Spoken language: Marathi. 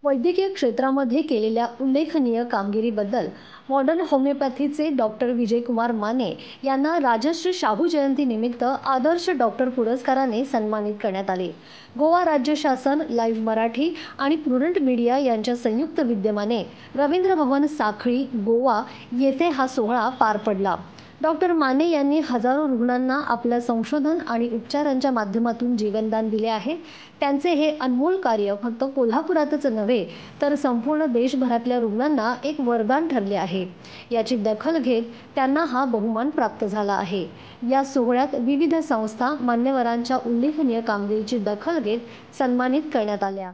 वैद्यकीय क्षेत्रामध्ये केलेल्या उल्लेखनीय कामगिरीबद्दल मॉडर्न होमिओपॅथीचे डॉक्टर विजयकुमार माने यांना राजश्री शाहू जयंतीनिमित्त आदर्श डॉक्टर पुरस्काराने सन्मानित करण्यात आले। गोवा राज्य शासन, लाईव्ह मराठी आणि प्रुडंट मीडिया यांच्या संयुक्त विद्यमाने रवींद्र भवन साखळी, गोवा येथे हा सोहळा पार पडला। डॉक्टर माने यांनी हजारो रुग्णांना आपल्या संशोधन आणि उपचारांच्या माध्यमातून जीवनदान दिले आहे। त्यांचे हे अनमोल कार्य फक्त कोल्हापुरातच नव्हे तर संपूर्ण देशभरातल्या रुग्णांना एक वरदान ठरले आहे। याची दखल घेत त्यांना हा बहुमान प्राप्त झाला आहे। या सोहळ्यात विविध संस्था मान्यवरांच्या उल्लेखनीय कामगिरीची दखल घेत सन्मानित करण्यात आल्या।